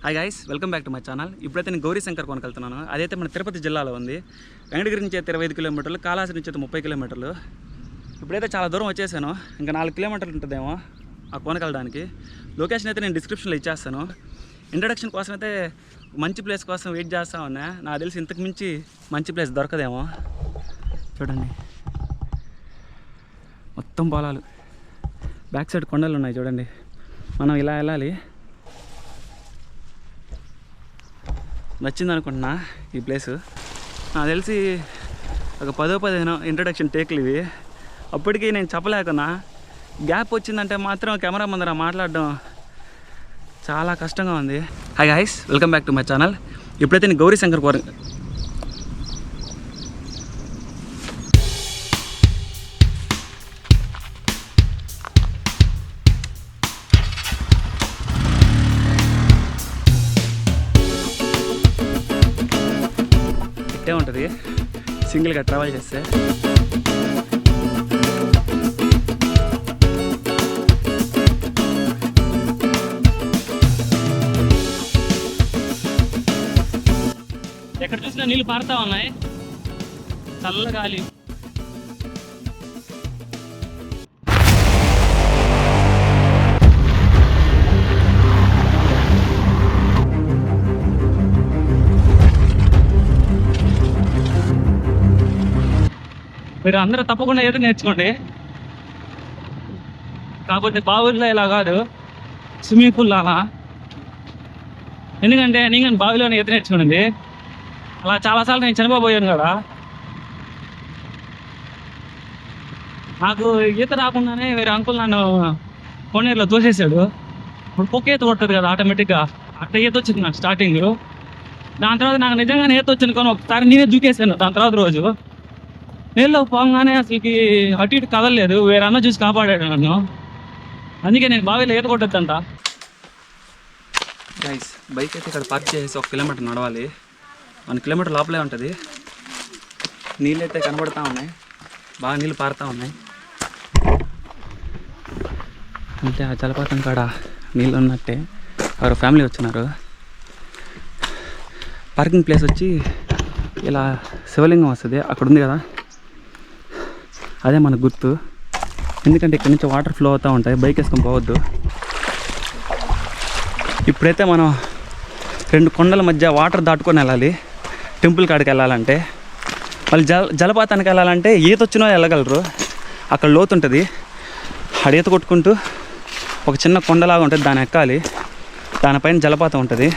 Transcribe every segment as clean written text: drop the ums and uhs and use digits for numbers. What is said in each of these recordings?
Hi guys, welcome back to my channel. ఇప్పుడైతే నేను గౌరీశంకర్ కొనకు వెళ్తున్నాను. అదైతే మన తిరుపతి జిల్లాలో ఉంది. వెంకటగిరి నుంచి అయితే 25 కిలోమీటర్లు, కాళహస్తి నుంచి అయితే 30 కిలోమీటర్లు. ఇప్పుడైతే చాలా దూరం వచ్చేసాను. ఇంకా 4 కిలోమీటర్లు ఉంటుందేమో ఆ కొనకు వెళ్ళడానికి. లొకేషన్ అయితే నేను డిస్క్రిప్షన్లో ఇచ్చేస్తాను. ఇంట్రడక్షన్ కోసం అయితే మంచి ప్లేస్ కోసం వెయిట్ చేస్తూ ఉన్నా. నాకు తెలిసి ఇంతకు మించి మంచి ప్లేస్ దొరకదేమో. చూడండి, మొత్తం పొలాలు, బ్యాక్ సైడ్ కొండలు ఉన్నాయి చూడండి. మనం ఇలా వెళ్ళాలి. నచ్చింది అనుకుంటున్నా ఈ ప్లేసు. నాకు తెలిసి ఒక 10-15 ఇంట్రడక్షన్ టేక్లు ఇవి. అప్పటికి నేను చెప్పలేకున్నా. గ్యాప్ వచ్చిందంటే మాత్రం కెమెరా ముందర మాట్లాడడం చాలా కష్టంగా ఉంది. Hi guys, welcome back to my channel. ఇప్పుడైతే నేను గౌరీశంకర్ ఇట్టే ఉంటుంది సింగిల్గా ట్రావెల్ చేస్తే. ఎక్కడ చూసినా నీళ్ళు పారుతా ఉన్నాయి, చల్ల గాలి. మీరు అందరూ తప్పకుండా ఈత నేర్చుకోండి. కాకపోతే బావిలో ఇలా కాదు, స్విమ్మింగ్ పూల్ అలా. ఎందుకంటే నేను బావిలోనే ఈత నేర్చుకున్నది. అలా చాలాసార్లు నేను చనిపోయాను కదా. నాకు ఈత రాకుండానే వేరే అంకుల్ నన్ను కోనేరులో తోసేసాడు. ఇప్పుడు పొక్క ఈత కొట్టదు కదా ఆటోమేటిక్గా, అట్లా ఈత వచ్చింది నాకు స్టార్టింగ్. దాని తర్వాత నాకు నిజంగానే ఈత వచ్చింది కానీ ఒకసారి నేనే దూకేసాను. దాని తర్వాత రోజు నీళ్ళలో పోగానే అసలుకి అటు ఇటు కదలలేదు. వేరే అన్న చూసి కాపాడాడు నన్ను. అందుకే నేను బావిలో ఈత కొట్టద్దంట. గైస్, బైక్ అయితే ఇక్కడ పార్క్ చేసి 1 కిలోమీటర్ నడవాలి. 1 కిలోమీటర్ లోపలే ఉంటుంది. నీళ్ళు అయితే కనబడుతూ ఉన్నాయి, బాగా నీళ్ళు పారుతూ ఉన్నాయి. అంటే ఆ జలపాతం కాడ నీళ్ళు ఉన్నట్టే. ఎవరు ఫ్యామిలీ వచ్చినారు. పార్కింగ్ ప్లేస్ వచ్చి ఇలా శివలింగం వస్తుంది, అక్కడ ఉంది కదా, అదే మనకు గుర్తు. ఎందుకంటే ఇక్కడ నుంచి వాటర్ ఫ్లో అవుతూ ఉంటాయి, బైక్ వేసుకొని పోవద్దు. ఇప్పుడైతే మనం 2 కొండల మధ్య వాటర్ దాటుకొని వెళ్ళాలి టెంపుల్ కాడికి వెళ్ళాలంటే. మళ్ళీ జలపాతానికి వెళ్ళాలంటే ఈత వచ్చినా వెళ్ళగలరు. అక్కడ లోతు ఉంటుంది, ఆడ ఈత కొట్టుకుంటూ ఒక చిన్న కొండలాగా ఉంటుంది, దాన్ని ఎక్కాలి. దానిపైన జలపాతం ఉంటుంది.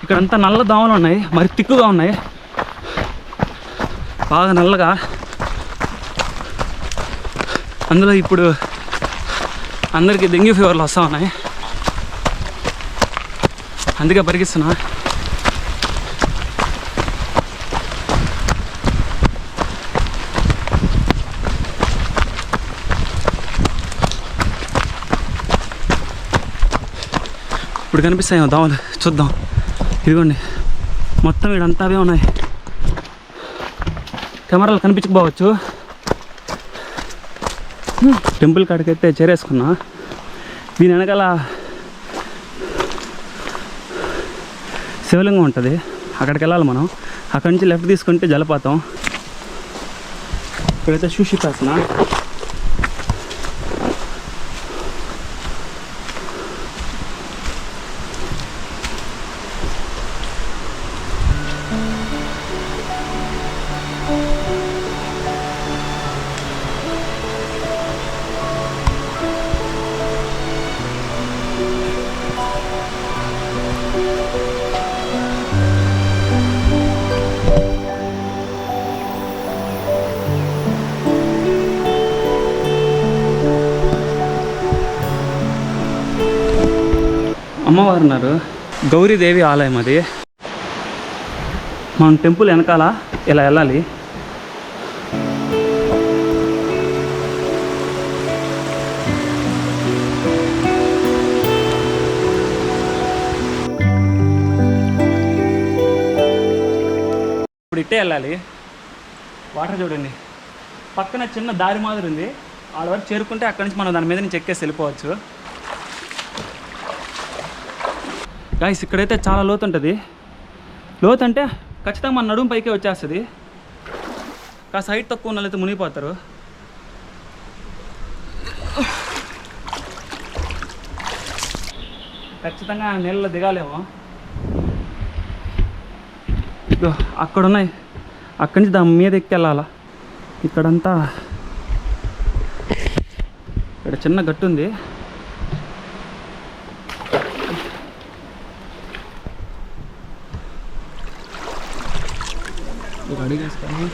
ఇక్కడంతా నల్ల దోమలు ఉన్నాయి, మరి తిక్కుగా ఉన్నాయి, బాగా నల్లగా. అందులో ఇప్పుడు అందరికీ డెంగ్యూ ఫీవర్లు వస్తూ ఉన్నాయి. అందుకే పరిగిస్తున్నా. ఇప్పుడు కనిపిస్తాయి దోమలు, చూద్దాం. ఇదిగోండి, మొత్తం ఇడంతా అవే ఉన్నాయి. కెమెరాలు కనిపించకపోవచ్చు. టెంపుల్ కాడికి అయితే చేరేసుకున్నా. దీని వెనకాల శివలింగం ఉంటుంది, అక్కడికి వెళ్ళాలి మనం. అక్కడి నుంచి లెఫ్ట్ తీసుకుంటే జలపాతం. ఇక్కడైతే షూషి కాసిన. అమ్మవారు ఉన్నారు, గౌరీదేవి ఆలయం అది. మనం టెంపుల్ వెనకాల ఇలా వెళ్ళాలి. ఇప్పుడు ఇట్టే వెళ్ళాలి. వాటర్ చూడండి, పక్కన చిన్న దారి మాదిరి ఉంది. ఆడ వరకు చేరుకుంటే అక్కడి నుంచి మనం దాని మీద నుంచి ఎక్కేసి వెళ్ళిపోవచ్చు. గాయ్స్ ఇక్కడైతే చాలా లోతు ఉంటుంది. లోతు అంటే ఖచ్చితంగా మన నడుము పైకే వచ్చేస్తుంది. కాస్త హైట్ తక్కువ ఉన్న వాళ్ళైతే మునిగిపోతారు. ఖచ్చితంగా నీళ్ళలో దిగాలేమో. అక్కడ ఉన్నాయి, అక్కడి నుంచి దాని మీద ఎక్కి వెళ్ళాలా. ఇక్కడంతా ఇక్కడ చిన్న గట్టు ఉంది. అడిగేస్తాను.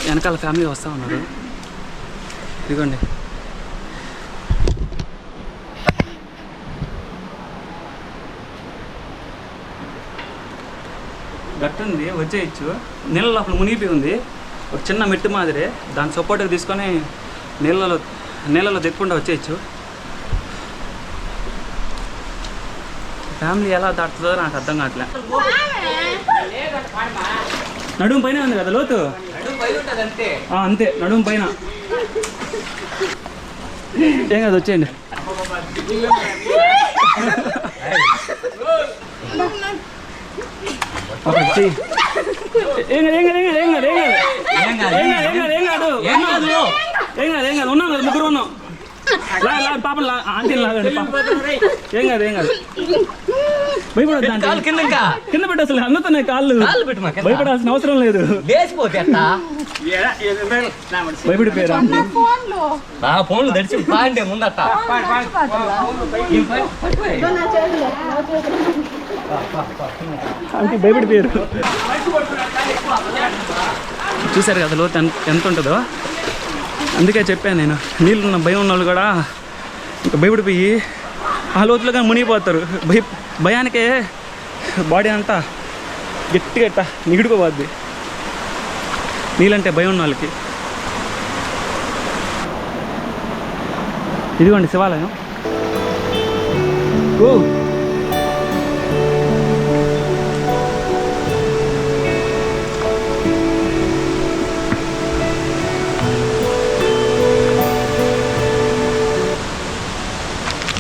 వెనకాల ఫ్యామిలీ వస్తూ ఉన్నారు. ఇదిగోండి, గట్టు ఉంది, వచ్చేయచ్చు. నీళ్ళ లోపల మునిగిపోయి ఉంది. ఒక చిన్న మెట్టు మాదిరి, దాని సపోర్ట్గా తీసుకొని నీళ్ళలో దిక్కుండా వచ్చేయచ్చు. ఫ్యామిలీ ఎలా దాటుతుందో నాకు అర్థం కావట్లే. నడుము పైన ఉంది కదా లోతు, అంతే నడుము పైన. ఏం కదా వచ్చేయండి. ఉన్నాం కదా, ముగ్గురు ఉన్నాం. పాపం ఆంటీ లాగండి. ఏం కాదు, ఏం కాదు. భయపడద్దు, కింద పెట్ట అసలు అందుతున్నాయి కాళ్ళు. భయపడాల్సిన అవసరం లేదు. భయపడిపోయారా? ఫోన్లు తెచ్చి ముందట అంటే భయపడిపోయారు. చూసారు కదా లోతు ఎంత ఉంటుందో. అందుకే చెప్పాను నేను, నీళ్ళున్న భయం ఉన్న వాళ్ళు కూడా ఇంకా భయపడిపోయి ఆ లోతులో కానీ మునిగిపోతారు. భయానికే బాడీ అంతా గట్టిగా నిగిడిపోవద్ది నీళ్ళంటే భయం ఉన్న వాళ్ళకి. ఇదిగోండి శివాలయం. ఓ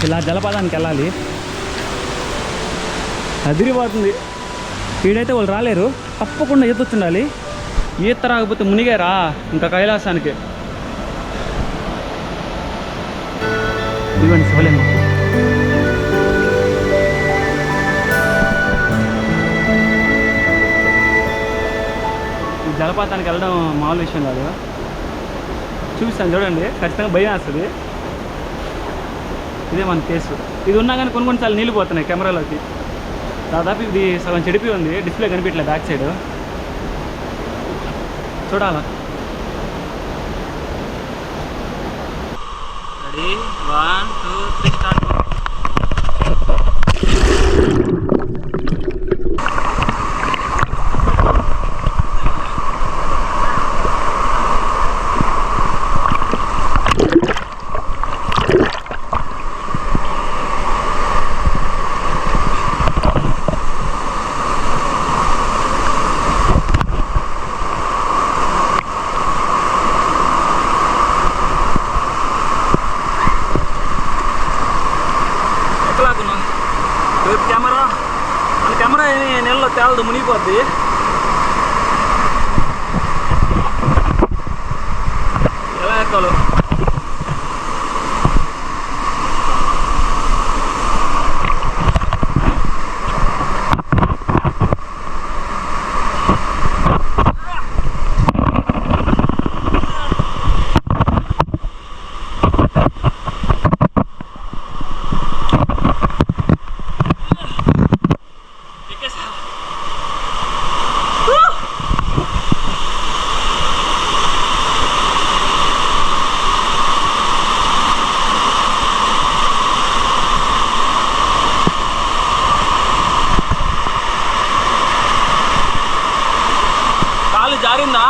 ఇలా జలపాతానికి వెళ్ళాలి. అదిరిపోతుంది. ఈడైతే వాళ్ళు రాలేరు, తప్పకుండా ఈతొచ్చుండాలి. ఈత రాకపోతే మునిగారా ఇంకా కైలాసానికి. ఇవ్వండి శివలింగం. ఈ జలపాతానికి వెళ్ళడం మామూలు విషయం కాదు. చూపిస్తాను చూడండి, ఖచ్చితంగా భయం వేస్తుంది. ఇదే మన కేసు. ఇది ఉన్నా కానీ కొన్నిసార్లు నీళ్ళు పోతున్నాయి కెమెరాలోకి. దాదాపు ఇది సగం చెడిపి ఉంది, డిస్ప్లే కనిపించలేదు బ్యాక్ సైడ్. చూడాలా. Ready 1 2 3 start. కెమెరా నీళ్ళలో తేలదు, మునిగిపోద్ది. ఎలా ఎక్కాలో జారిందా?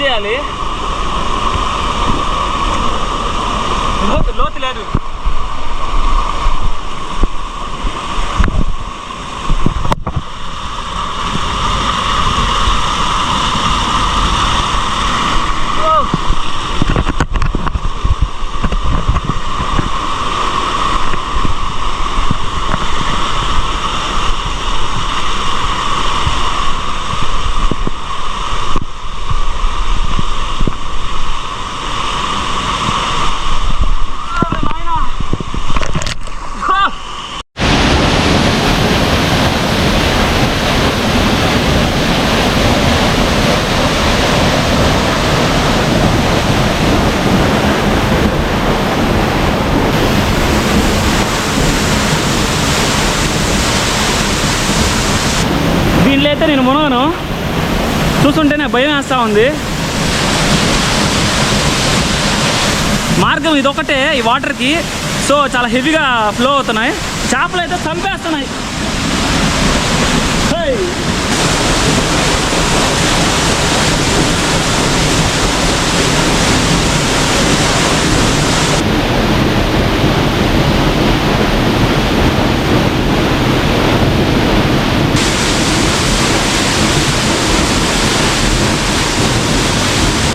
చేయాలి. లోతు లేదు. దీనిలో అయితే నేను మునగను, చూస్తుంటేనే భయం వేస్తూ ఉంది. మార్గం ఇదొకటే ఈ వాటర్కి, సో చాలా హెవీగా ఫ్లో అవుతున్నాయి. చేపలు అయితే చంపేస్తున్నాయి.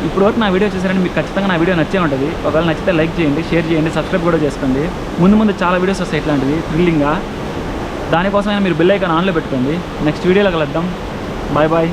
ఇప్పుడు వరకు నా వీడియో చూసారంటే మీకు ఖచ్చితంగా నా వీడియో నచ్చే ఉంటుంది. ఒకవేళ నచ్చితే లైక్ చేయండి, షేర్ చేయండి, సబ్స్క్రైబ్ కూడా చేసుకోండి. ముందు చాలా వీడియోస్ వస్తాయి ఇట్లాంటివి థ్రిల్లింగ్గా. దానికోసమైనా మీరు బెల్ ఐకాన్ ఆన్లో పెట్టుకోండి. నెక్స్ట్ వీడియోలో కలుద్దాం. Bye bye.